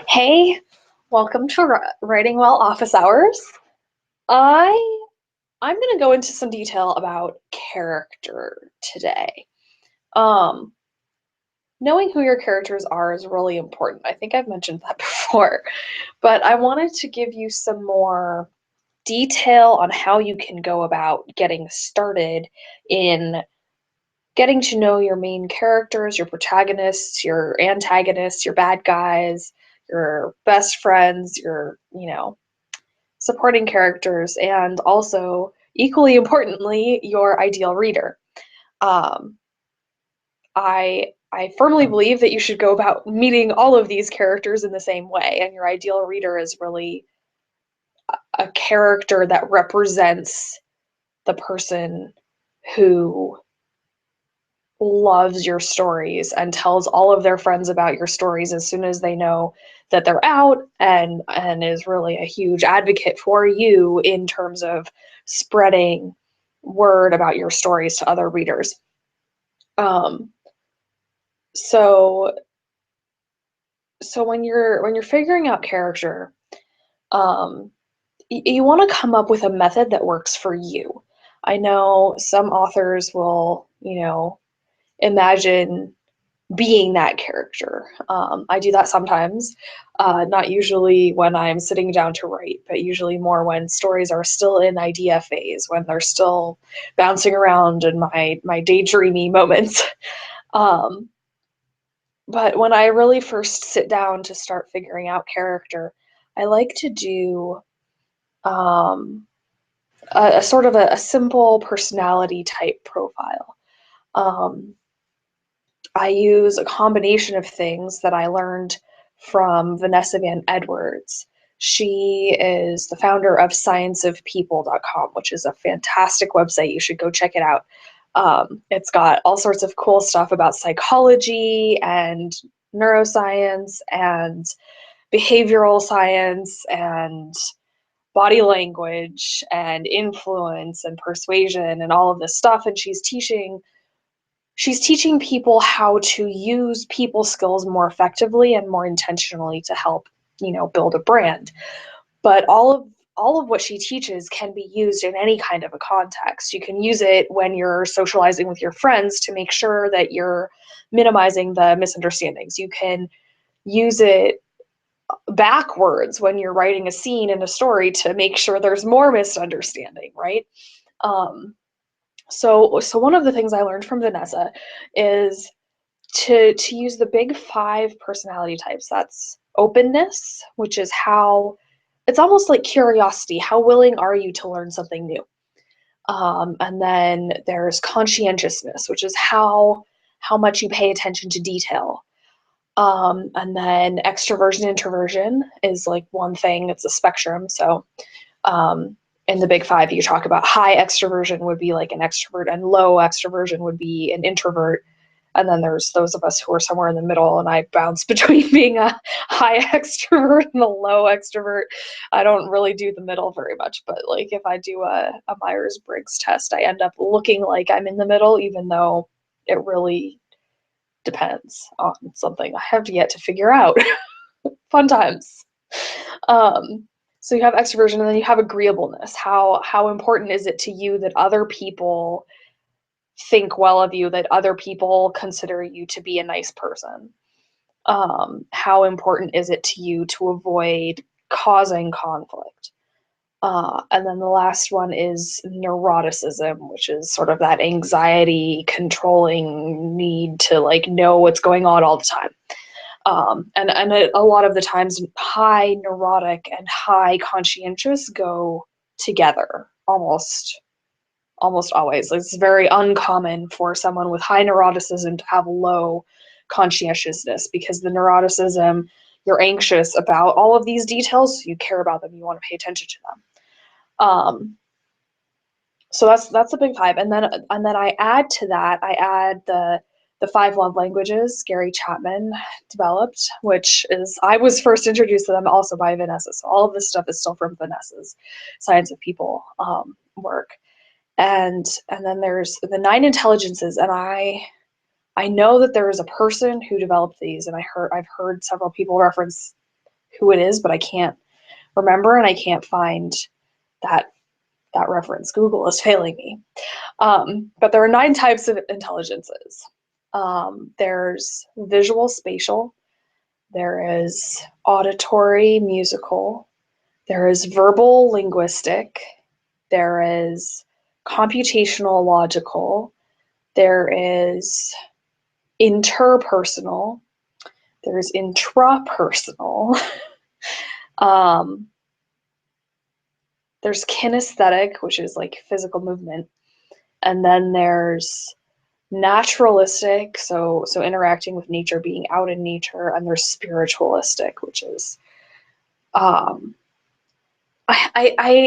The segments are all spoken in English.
Hey, welcome to Writing Well Office Hours. I I'm going to go into some detail about character today. Um, Knowing who your characters are is really important. I think I've mentioned that before, but I wanted to give you some more detail on how you can go about getting started in getting to know your main characters, your protagonists, your antagonists, your bad guys, your best friends, your supporting characters, and also, equally importantly, your ideal reader. Um, I firmly believe that you should go about meeting all of these characters in the same way, and your ideal reader is really a character that represents the person who loves your stories and tells all of their friends about your stories as soon as they know that they're out, and is really a huge advocate for you in terms of spreading word about your stories to other readers. Um, so so when you're figuring out character, um, you want to come up with a method that works for you. I know some authors will, imagine being that character. I do that sometimes, not usually when I'm sitting down to write, but usually more when stories are still in idea phase, when they're still bouncing around in my daydreamy moments. Um, but when I really first sit down to start figuring out character, I like to do um, a sort of a simple personality type profile. Um, I use a combination of things that I learned from Vanessa Van Edwards. She is the founder of scienceofpeople.com, which is a fantastic website. You should go check it out. It's got all sorts of cool stuff about psychology and neuroscience and behavioral science and body language and influence and persuasion and all of this stuff. And she's teaching people how to use people skills more effectively and more intentionally to help, build a brand. But all of what she teaches can be used in any kind of a context. You can use it when you're socializing with your friends to make sure that you're minimizing the misunderstandings. You can use it backwards when you're writing a scene in a story to make sure there's more misunderstanding, right? Um, so one of the things I learned from Vanessa is to use the big five personality types. That's openness, which is how it's almost like curiosity. How willing are you to learn something new? And then there's conscientiousness, which is how much you pay attention to detail. And then extroversion, introversion is like one thing. It's a spectrum. So um, in the big five, you talk about high extroversion would be like an extrovert, and low extroversion would be an introvert. And then there's those of us who are somewhere in the middle, and I bounce between being a high extrovert and a low extrovert. I don't really do the middle very much, but like if I do a Myers-Briggs test, I end up looking like I'm in the middle, even though it really depends on something I have yet to figure out. Fun times. Um, so you have extroversion, and then you have agreeableness. How important is it to you that other people think well of you, that other people consider you to be a nice person? How important is it to you to avoid causing conflict? And then the last one is neuroticism, which is sort of that anxiety, controlling need to like know what's going on all the time. And a lot of the times, high neurotic and high conscientious go together almost always. It's very uncommon for someone with high neuroticism to have low conscientiousness, because the neuroticism, you're anxious about all of these details, so you care about them, you want to pay attention to them. So that's a big five, and then I add to that. I add the five love languages Gary Chapman developed, which is I was first introduced to them also by Vanessa. So all of this stuff is still from Vanessa's Science of People work, and then there's the nine intelligences, and I know that there is a person who developed these, and I've heard several people reference who it is, but I can't remember, and I can't find that reference. Google is failing me. But there are 9 types of intelligences. There's visual spatial, there is auditory musical, there is verbal linguistic, there is computational logical, there is interpersonal, there's intrapersonal, um, there's kinesthetic, which is like physical movement, and then there's naturalistic, so interacting with nature, being out in nature, and there's spiritualistic, which is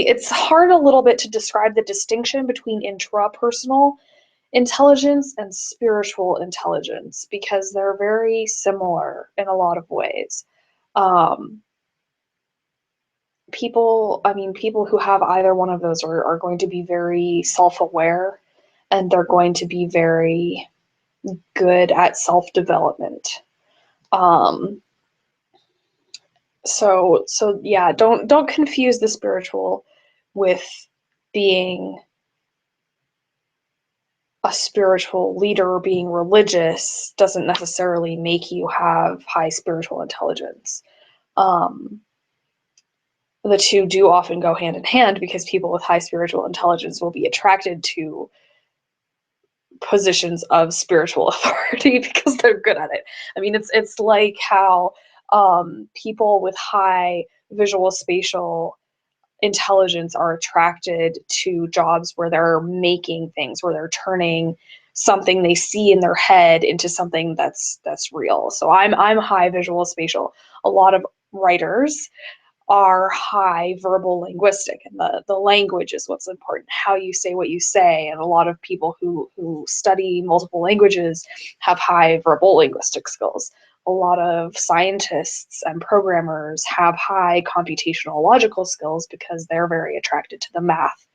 it's hard a little bit to describe the distinction between intrapersonal intelligence and spiritual intelligence because they're very similar in a lot of ways. Um, people who have either one of those are going to be very self-aware, and they're going to be very good at self-development. Um, so yeah, don't confuse the spiritual with being a spiritual leader. Being religious doesn't necessarily make you have high spiritual intelligence. Um, the two do often go hand in hand because people with high spiritual intelligence will be attracted to positions of spiritual authority because they're good at it. I mean, it's like how people with high visual spatial intelligence are attracted to jobs where they're making things, where they're turning something they see in their head into something that's real. So I'm high visual spatial. A lot of writers are high verbal linguistic, and the language is what's important, how you say what you say. And a lot of people who study multiple languages have high verbal linguistic skills. A lot of scientists and programmers have high computational logical skills because they're very attracted to the math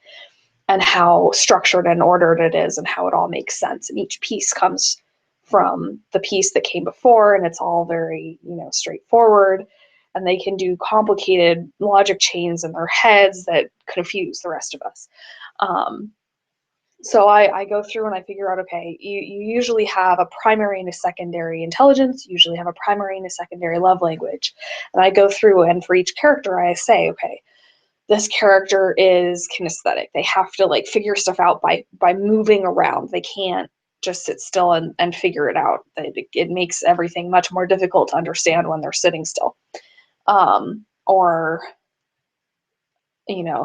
and how structured and ordered it is and how it all makes sense. And each piece comes from the piece that came before, and it's all very, straightforward. And they can do complicated logic chains in their heads that confuse the rest of us. So I go through and I figure out, okay, you usually have a primary and a secondary intelligence, you usually have a primary and a secondary love language. And I go through, and for each character I say, okay, this character is kinesthetic. They have to like figure stuff out by moving around. They can't just sit still and figure it out. It makes everything much more difficult to understand when they're sitting still. Or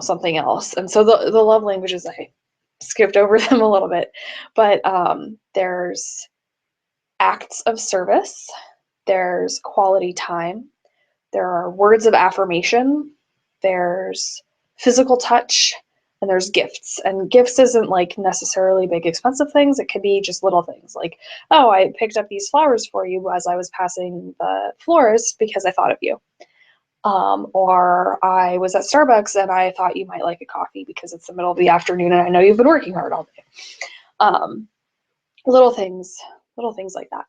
something else. And so the love languages, I skipped over them a little bit, but there's acts of service, there's quality time, there are words of affirmation, there's physical touch, and there's gifts. And gifts isn't like necessarily big expensive things. It could be just little things like, oh, I picked up these flowers for you as I was passing the florist because I thought of you. Or I was at Starbucks and I thought you might like a coffee because it's the middle of the afternoon and I know you've been working hard all day. Little things like that.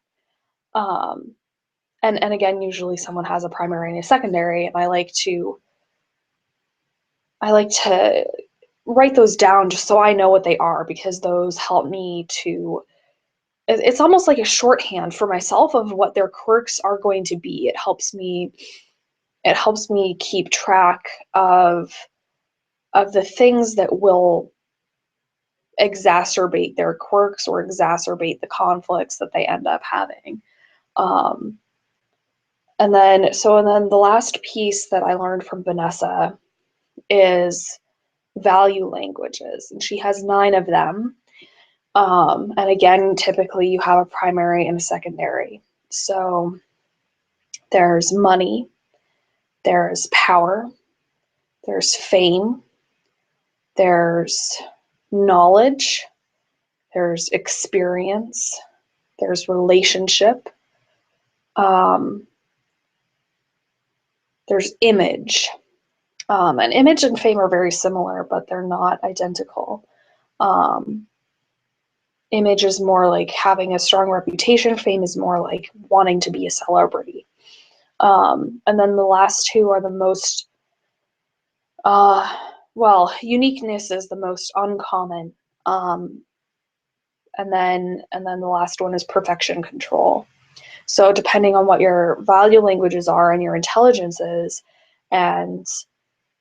And again, usually someone has a primary and a secondary, and I like to write those down just so I know what they are, because those help me to, it's almost like a shorthand for myself of what their quirks are going to be. It helps me keep track of the things that will exacerbate their quirks or exacerbate the conflicts that they end up having. And then the last piece that I learned from Vanessa is value languages, and she has 9 of them. And again, typically you have a primary and a secondary. So there's money, there's power, there's fame, there's knowledge, there's experience, there's relationship, there's image. And image and fame are very similar, but they're not identical. Image is more like having a strong reputation. Fame is more like wanting to be a celebrity. And then the last two are the most, uniqueness is the most uncommon. And then the last one is perfection control. So depending on what your value languages are and your intelligence is and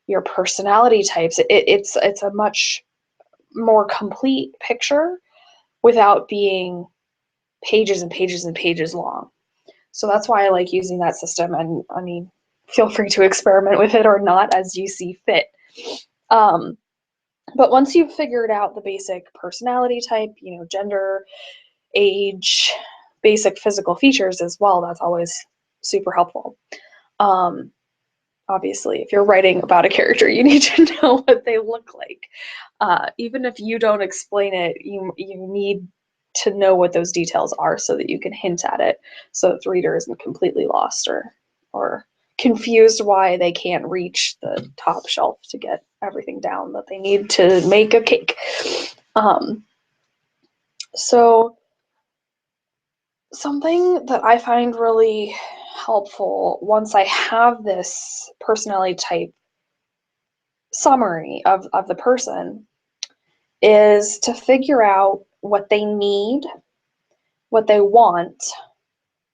your personality types, it's a much more complete picture without being pages and pages and pages long. So that's why I like using that system. And I mean, feel free to experiment with it or not as you see fit. But once you've figured out the basic personality type, gender, age, basic physical features as well, that's always super helpful. Obviously, if you're writing about a character, you need to know what they look like. Even if you don't explain it, you need to know what those details are so that you can hint at it, so that the reader isn't completely lost or confused why they can't reach the top shelf to get everything down that they need to make a cake. So something that I find really helpful once I have this personality type summary of the person is to figure out what they need, what they want,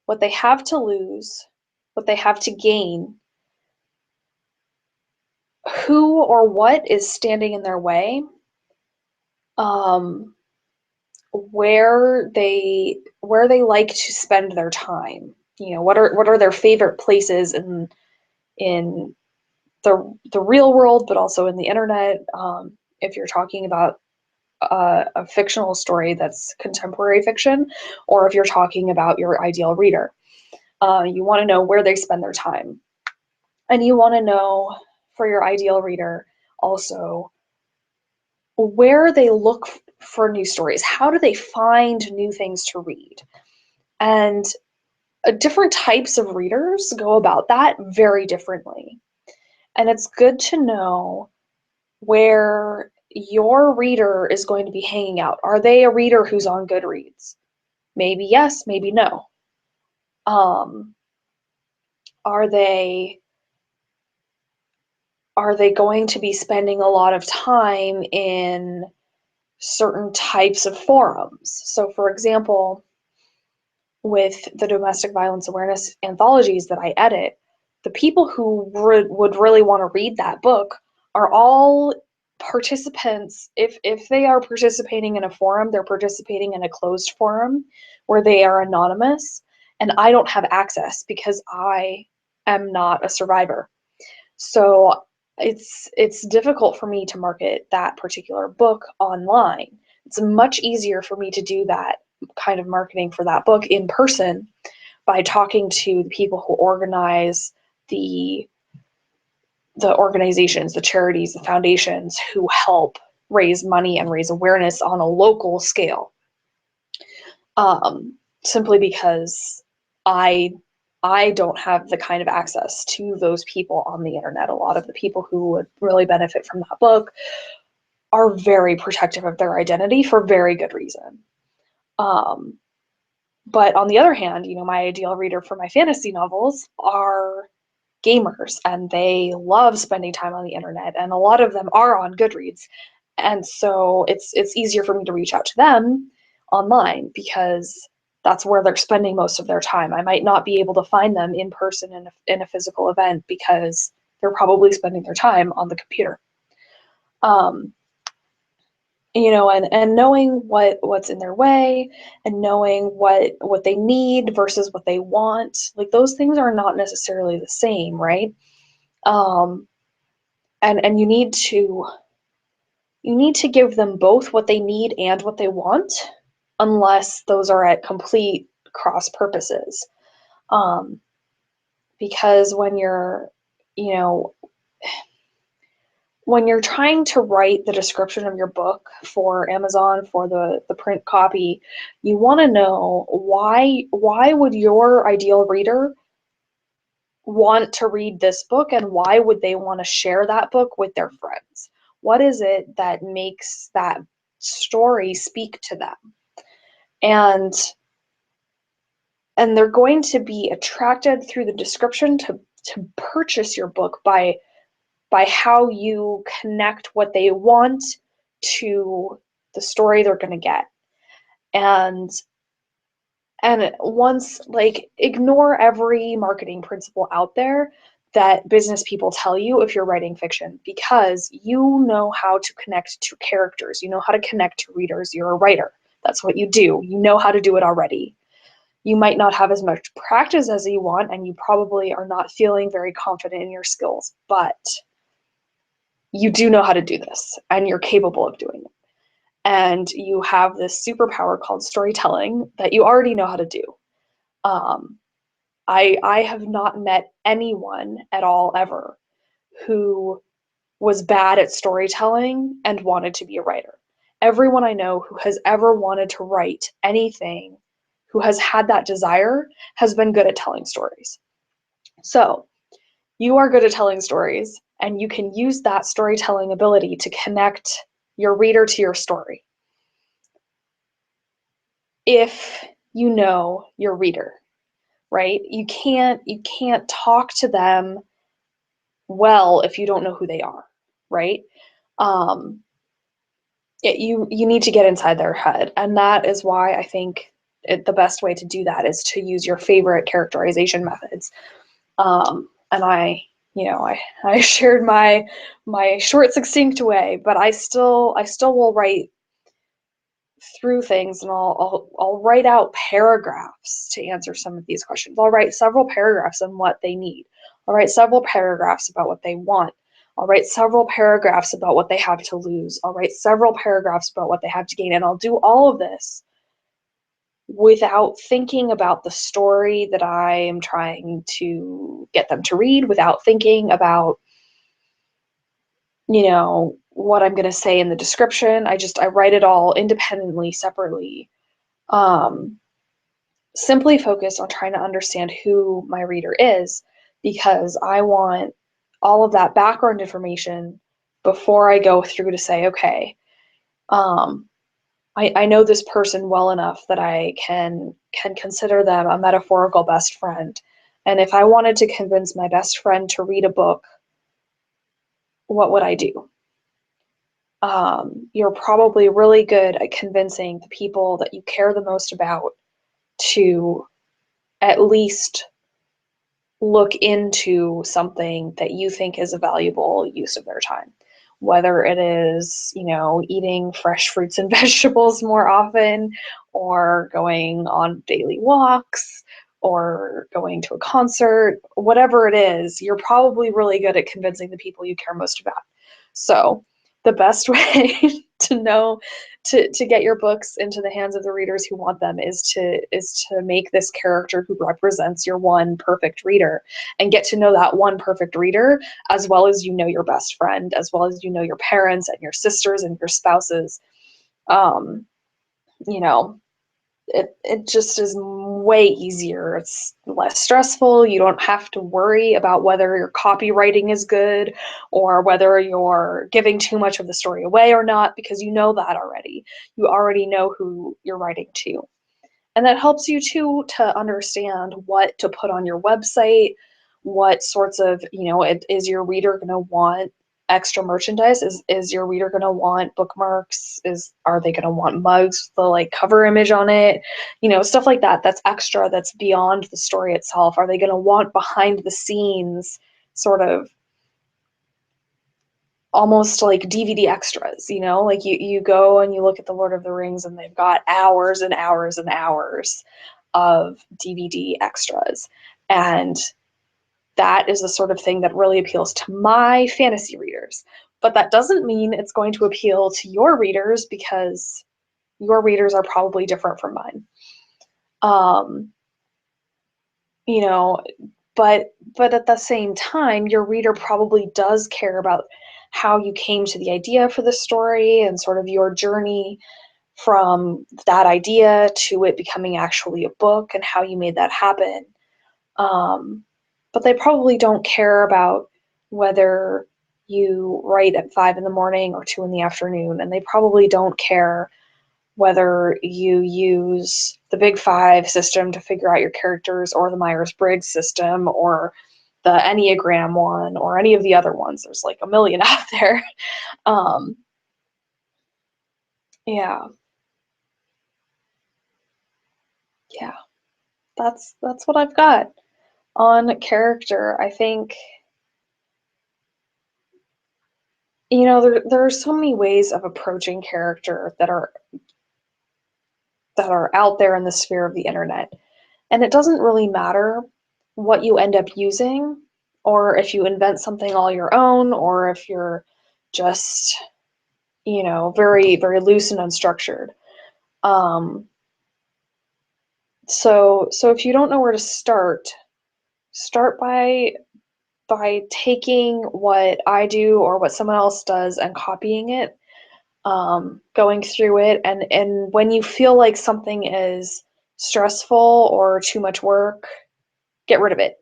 what they have to lose, what they have to gain, who or what is standing in their way, um, where they like to spend their time. What are their favorite places in the real world, but also in the internet. If you're talking about a fictional story that's contemporary fiction, or if you're talking about your ideal reader. You want to know where they spend their time. And you want to know, for your ideal reader, also where they look for new stories. How do they find new things to read? And different types of readers go about that very differently. And it's good to know where your reader is going to be hanging out. Are they a reader who's on Goodreads? Maybe yes, maybe no. Are they going to be spending a lot of time in certain types of forums? So for example, with the domestic violence awareness anthologies that I edit, the people who would really want to read that book are all participants. If they are participating in a forum, they're participating in a closed forum where they are anonymous, and I don't have access because I am not a survivor. So it's difficult for me to market that particular book online. It's much easier for me to do that kind of marketing for that book in person by talking to the people who organize the organizations, the charities, the foundations who help raise money and raise awareness on a local scale. Simply because I don't have the kind of access to those people on the internet. A lot of the people who would really benefit from that book are very protective of their identity for very good reason. But on the other hand, my ideal reader for my fantasy novels are gamers, and they love spending time on the internet, and a lot of them are on Goodreads. And so it's easier for me to reach out to them online because that's where they're spending most of their time. I might not be able to find them in person in a physical event because they're probably spending their time on the computer. And knowing what's in their way, and knowing what they need versus what they want, like those things are not necessarily the same, right? And you need to give them both what they need and what they want, unless those are at complete cross purposes. Because you know, when you're trying to write the description of your book for Amazon, for the print copy, you want to know why would your ideal reader want to read this book, and why would they want to share that book with their friends? What is it that makes that story speak to them? And and they're going to be attracted through the description to purchase your book by how you connect what they want to the story they're going to get. And once, like, ignore every marketing principle out there that business people tell you if you're writing fiction, because you know how to connect to characters, you know how to connect to readers. You're a writer. That's what you do. You know how to do it already. You might not have as much practice as you want, and you probably are not feeling very confident in your skills, but you do know how to do this, and you're capable of doing it. And you have this superpower called storytelling that you already know how to do. Um, I have not met anyone at all ever who was bad at storytelling and wanted to be a writer. Everyone I know who has ever wanted to write anything, who has had that desire, has been good at telling stories. So you are good at telling stories, and you can use that storytelling ability to connect your reader to your story if you know your reader, right? You can't talk to them well if you don't know who they are, right? Um, you need to get inside their head, and that is why I think the best way to do that is to use your favorite characterization methods. And I shared my short, succinct way, but I still will write through things, and I'll write out paragraphs to answer some of these questions. I'll write several paragraphs on what they need. I'll write several paragraphs about what they want. I'll write several paragraphs about what they have to lose. I'll write several paragraphs about what they have to gain. And I'll do all of this without thinking about the story that I am trying to get them to read, without thinking about, what I'm going to say in the description. I write it all independently, separately. Um, Simply focus on trying to understand who my reader is, because I want all of that background information before I go through to say, okay, um, I know this person well enough that I can consider them a metaphorical best friend. And if I wanted to convince my best friend to read a book, what would I do? You're probably really good at convincing the people that you care the most about to at least look into something that you think is a valuable use of their time. Whether it is, eating fresh fruits and vegetables more often, or going on daily walks, or going to a concert, whatever it is, you're probably really good at convincing the people you care most about. So the best way to know to get your books into the hands of the readers who want them is to make this character who represents your one perfect reader, and get to know that one perfect reader as well as your best friend, as well as your parents and your sisters and your spouses. um you know it just is way easier. It's less stressful. You don't have to worry about whether your copywriting is good or whether you're giving too much of the story away or not, because you know that already. You already know who you're writing to. And that helps you too to understand what to put on your website, what sorts of, is your reader going to want extra merchandise? Is your reader going to want bookmarks? Are they going to want mugs, the like cover image on it? Stuff like that. That's extra, that's beyond the story itself. Are they going to want behind the scenes sort of almost like DVD extras, like you go and you look at the Lord of the Rings and they've got hours and hours and hours of DVD extras. And that is the sort of thing that really appeals to my fantasy readers. But that doesn't mean it's going to appeal to your readers, because your readers are probably different from mine. Um, you know, but at the same time, your reader probably does care about how you came to the idea for the story and sort of your journey from that idea to it becoming actually a book and how you made that happen. But they probably don't care about whether you write at 5 in the morning or 2 in the afternoon, and they probably don't care whether you use the Big Five system to figure out your characters, or the Myers-Briggs system, or the Enneagram one, or any of the other ones. There's like a million out there. Um, yeah, yeah, that's what I've got on character. I think, there are so many ways of approaching character that are out there in the sphere of the internet. And it doesn't really matter what you end up using, or if you invent something all your own, or if you're just, very, very loose and unstructured. Um, so if you don't know where to start by taking what I do or what someone else does and copying it, going through it, and when you feel like something is stressful or too much work, get rid of it.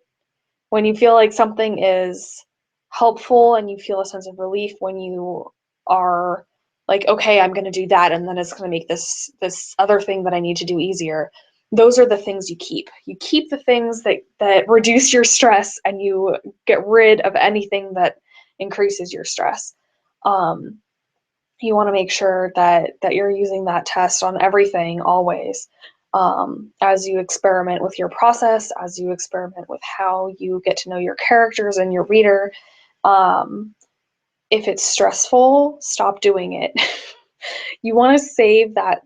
When you feel like something is helpful and you feel a sense of relief when you are like, okay, I'm going to do that, and then it's going to make this other thing that I need to do easier. Those are the things you keep. You keep the things that reduce your stress, and you get rid of anything that increases your stress. Um, you want to make sure that you're using that test on everything always, as you experiment with your process, as you experiment with how you get to know your characters and your reader. um, if it's stressful, stop doing it. You want to save that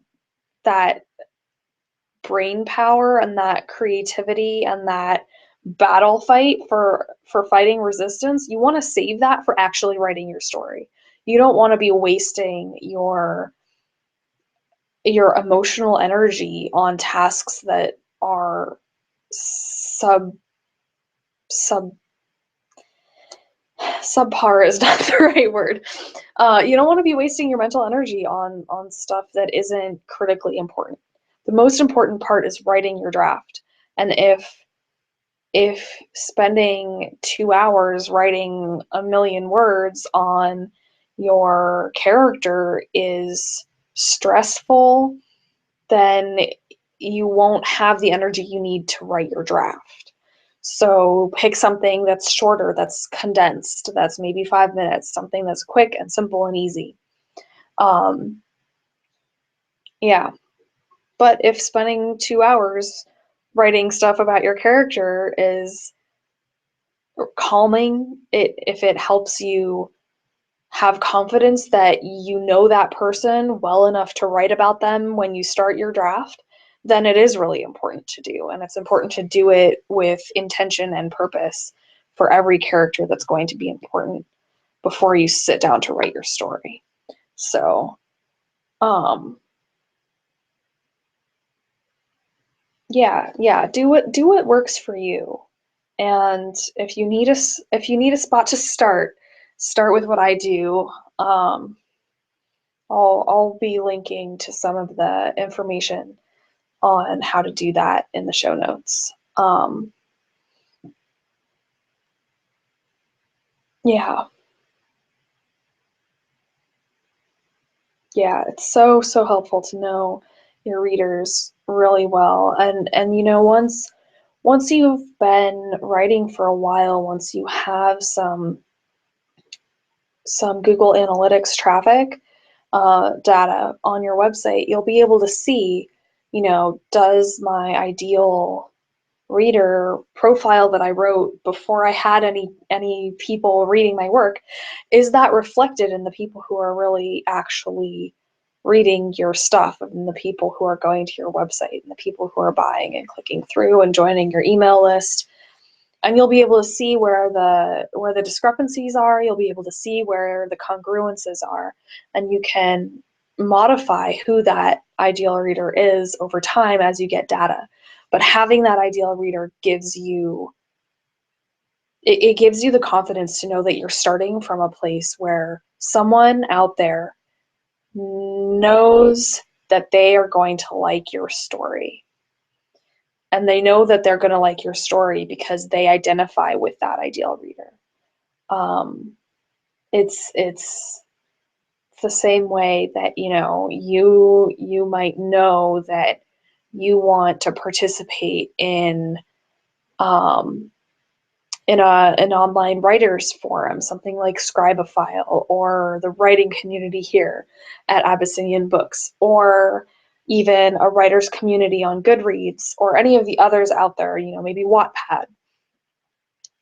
brain power and that creativity and that battle fight for fighting resistance. You want to save that for actually writing your story. You don't want to be wasting your emotional energy on tasks that are sub sub subpar is not the right word. You don't want to be wasting your mental energy on stuff that isn't critically important. The most important part is writing your draft. And if spending 2 hours writing a million words on your character is stressful, then you won't have the energy you need to write your draft. So pick something that's shorter, that's condensed, that's maybe 5 minutes, something that's quick and simple and easy. Um, yeah. But if spending 2 hours writing stuff about your character is calming, if it helps you have confidence that you know that person well enough to write about them when you start your draft, then it is really important to do. And it's important to do it with intention and purpose for every character that's going to be important before you sit down to write your story. So, um, yeah, do what works for you. And if you need a spot to start with what I do. I'll be linking to some of the information on how to do that in the show notes. Yeah, yeah, it's so helpful to know your readers really well, and once you've been writing for a while, once you have some Google Analytics traffic data on your website, you'll be able to see, does my ideal reader profile that I wrote before I had any people reading my work, is that reflected in the people who are really actually reading your stuff, and the people who are going to your website, and the people who are buying and clicking through and joining your email list. And you'll be able to see where the discrepancies are. You'll be able to see where the congruences are, and you can modify who that ideal reader is over time as you get data. But having that ideal reader gives you it gives you the confidence to know that you're starting from a place where someone out there knows that they are going to like your story, and they know that they're going to like your story because they identify with that ideal reader. um, it's the same way that, you might know that you want to participate um, in an online writers forum, something like Scribophile or the writing community here at Abyssinian Books, or even a writers community on Goodreads, or any of the others out there, maybe Wattpad.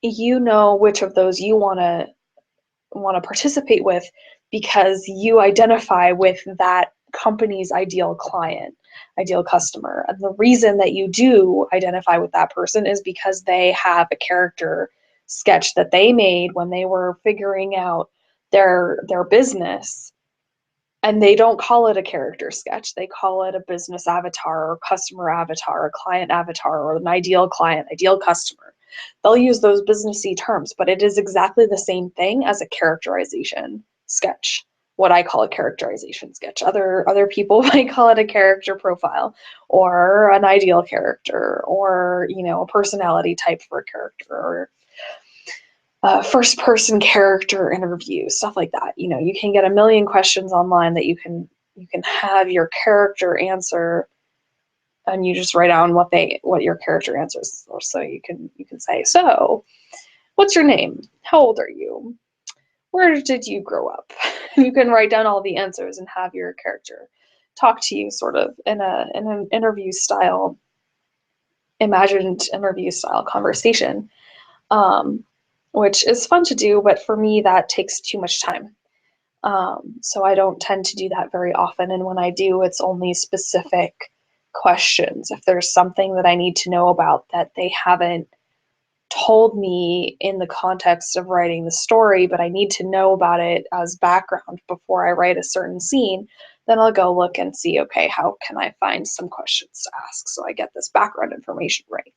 You know which of those you want to participate with because you identify with that company's ideal client, ideal customer. And the reason that you do identify with that person is because they have a character sketch that they made when they were figuring out their business, and they don't call it a character sketch. They call it a business avatar or customer avatar or client avatar or an ideal client, ideal customer. They'll use those businessy terms, but it is exactly the same thing as a characterization sketch. What I call a characterization sketch. Other people might call it a character profile or an ideal character, or a personality type for a character, or first person character interview, stuff like that. You can get a million questions online that you can have your character answer, and you just write down what your character answers. Or so you can say, so what's your name? How old are you? Where did you grow up? You can write down all the answers and have your character talk to you sort of in an interview style, imagined interview style conversation. Which is fun to do, but for me that takes too much time. So I don't tend to do that very often, and when I do, it's only specific questions. If there's something that I need to know about that they haven't told me in the context of writing the story, but I need to know about it as background before I write a certain scene, then I'll go look and see, okay, how can I find some questions to ask so I get this background information right.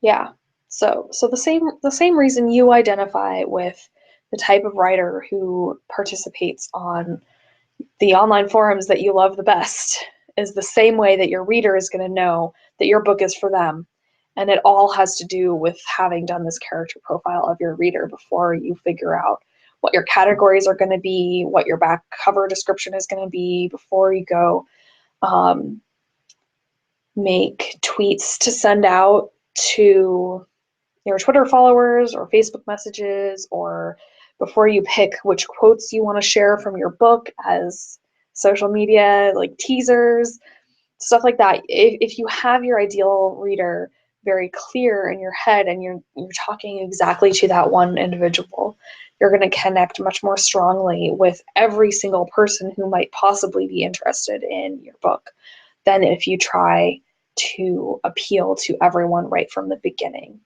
Yeah. So the same reason you identify with the type of writer who participates on the online forums that you love the best is the same way that your reader is going to know that your book is for them. And it all has to do with having done this character profile of your reader before you figure out what your categories are going to be, what your back cover description is going to be, before you go um, make tweets to send out to your Twitter followers or Facebook messages, or before you pick which quotes you want to share from your book as social media, like teasers, stuff like that. If you have your ideal reader very clear in your head and you're talking exactly to that one individual, you're going to connect much more strongly with every single person who might possibly be interested in your book than if you try to appeal to everyone right from the beginning.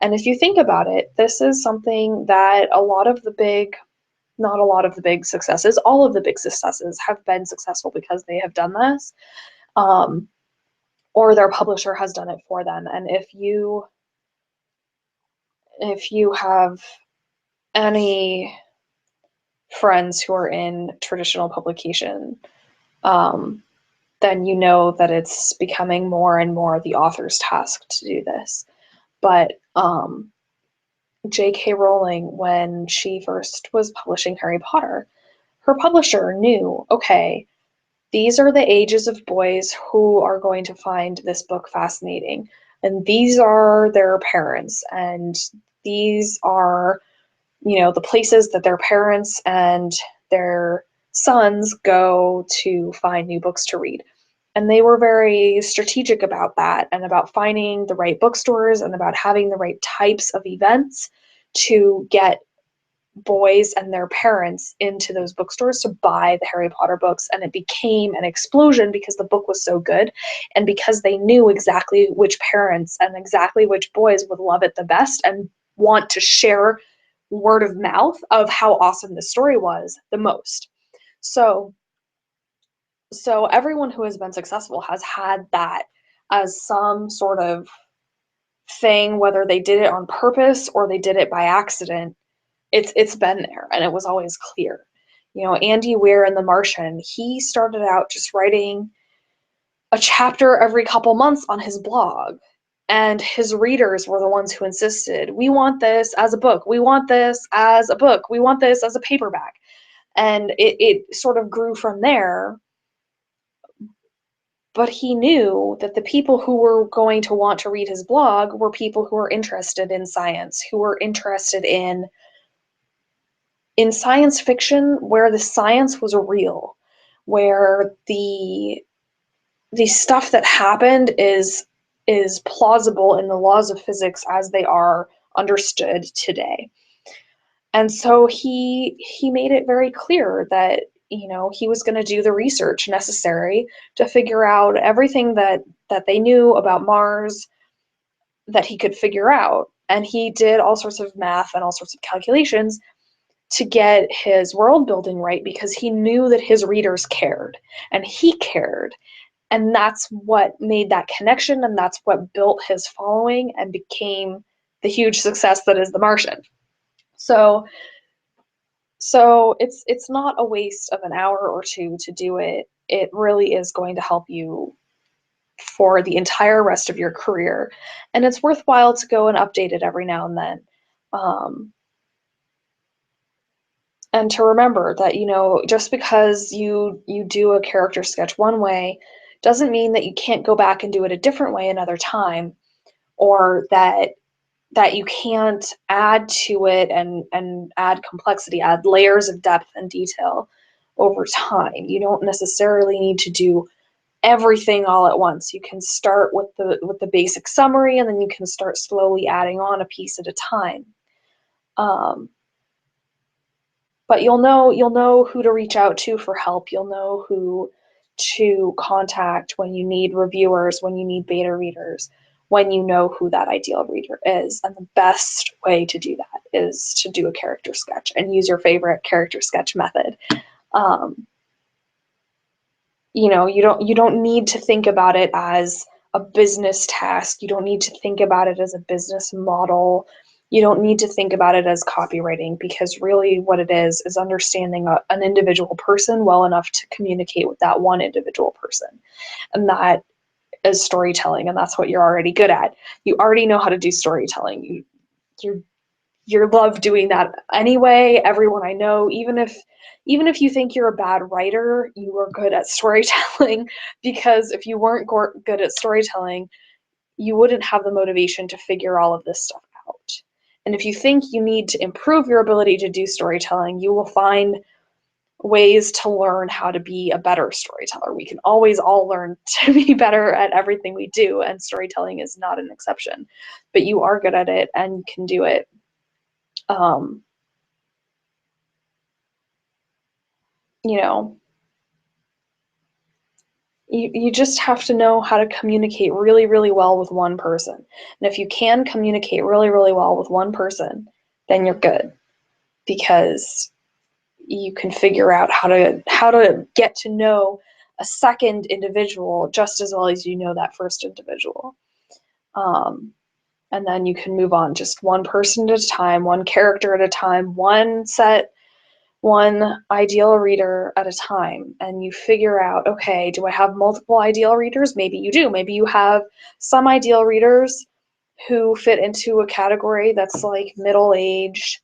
And if you think about it, this is something that not a lot of the big successes, all of the big successes have been successful because they have done this, um, or their publisher has done it for them. And if you have any friends who are in traditional publication, um, then you know that it's becoming more and more the author's task to do this. But J.K. Rowling, when she first was publishing Harry Potter, her publisher knew, okay, these are the ages of boys who are going to find this book fascinating, and these are their parents, and these are, the places that their parents and their sons go to find new books to read. And they were very strategic about that, and about finding the right bookstores, and about having the right types of events to get boys and their parents into those bookstores to buy the Harry Potter books. And it became an explosion because the book was so good, and because they knew exactly which parents and exactly which boys would love it the best and want to share word of mouth of how awesome the story was the most. So everyone who has been successful has had that as some sort of thing, whether they did it on purpose or they did it by accident. It's been there, and it was always clear. Andy Weir in The Martian, he started out just writing a chapter every couple months on his blog, And his readers were the ones who insisted, we want this as a book, we want this as a book, we want this as a paperback. And it sort of grew from there. But he knew that the people who were going to want to read his blog were people who were interested in science, who were interested in science fiction where the science was real, where the stuff that happened is plausible in the laws of physics as they are understood today. And so he made it very clear that, you know, he was going to do the research necessary to figure out everything that they knew about Mars that he could figure out. And he did all sorts of math and all sorts of calculations to get his world building right, because he knew that his readers cared and he cared. And that's what made that connection, and that's what built his following and became the huge success that is The Martian. So it's not a waste of an hour or two to do it. It really is going to help you for the entire rest of your career. And it's worthwhile to go and update it every now and then. And to remember that, you know, just because you do a character sketch one way doesn't mean that you can't go back and do it a different way another time, or that you can't add to it and add complexity, add layers of depth and detail over time. You don't necessarily need to do everything all at once. You can start with the basic summary, and then you can start slowly adding on a piece at a time. But you'll know who to reach out to for help. You'll know who to contact when you need reviewers, when you need beta readers, when you know who that ideal reader is. And the best way to do that is to do a character sketch and use your favorite character sketch method. You know, you don't need to think about it as a business task. You don't need to think about it as a business model. You don't need to think about it as copywriting, because really what it is understanding an individual person well enough to communicate with that one individual person. And that is storytelling, and that's what you're already good at. You already know how to do storytelling. You love doing that anyway. Everyone I know, even if you think you're a bad writer, you are good at storytelling, because if you weren't good at storytelling, you wouldn't have the motivation to figure all of this stuff out. And if you think you need to improve your ability to do storytelling, you will find ways to learn how to be a better storyteller. We can always all learn to be better at everything we do, and storytelling is not an exception. But you are good at it and you can do it. You know, you just have to know how to communicate really, really well with one person. And if you can communicate really, really well with one person, then you're good, because you can figure out how to get to know a second individual just as well as you know that first individual. And then you can move on just one person at a time, one character at a time, one ideal reader at a time. And you figure out, okay, do I have multiple ideal readers? Maybe you do. Maybe you have some ideal readers who fit into a category that's like middle-aged,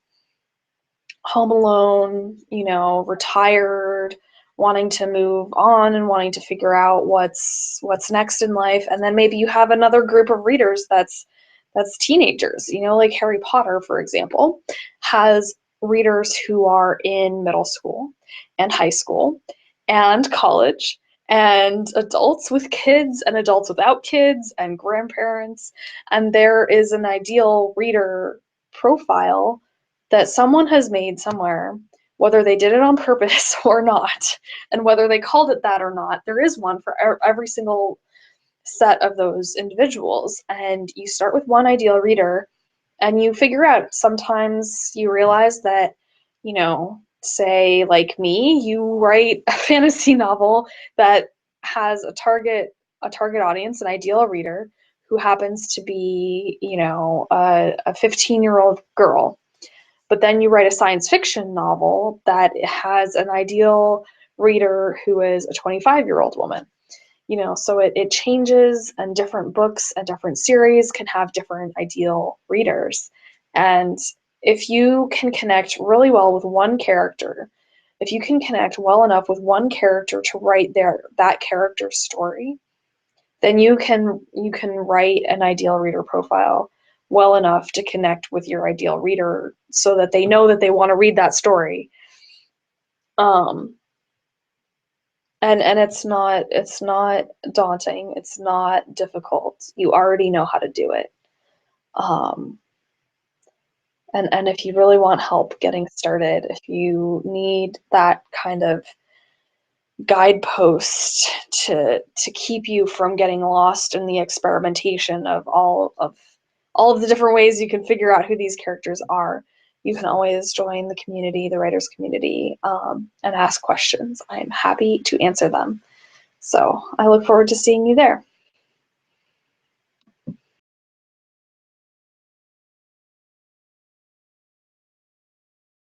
home alone, you know, retired, wanting to move on and wanting to figure out what's next in life. And then maybe you have another group of readers that's teenagers, you know, like Harry Potter, for example, has readers who are in middle school and high school and college, and adults with kids and adults without kids and grandparents. And there is an ideal reader profile that someone has made somewhere, whether they did it on purpose or not, and whether they called it that or not. There is one for every single set of those individuals. And you start with one ideal reader and you figure out, sometimes you realize that, you know, say like me, you write a fantasy novel that has a target audience, an ideal reader who happens to be, you know, a 15-year-old girl. But then you write a science fiction novel that has an ideal reader who is a 25-year-old woman. So it changes, and different books and different series can have different ideal readers. And if you can connect really well with one character, if you can connect well enough with one character to write that character's story, then you can write an ideal reader profile well enough to connect with your ideal reader so that they know that they want to read that story. Um, and it's not daunting, it's not difficult. You already know how to do it. Um, and if you really want help getting started, if you need that kind of guidepost to keep you from getting lost in the experimentation of all of the different ways you can figure out who these characters are, you can always join the community, the writers community, and ask questions. I'm happy to answer them. So I look forward to seeing you there.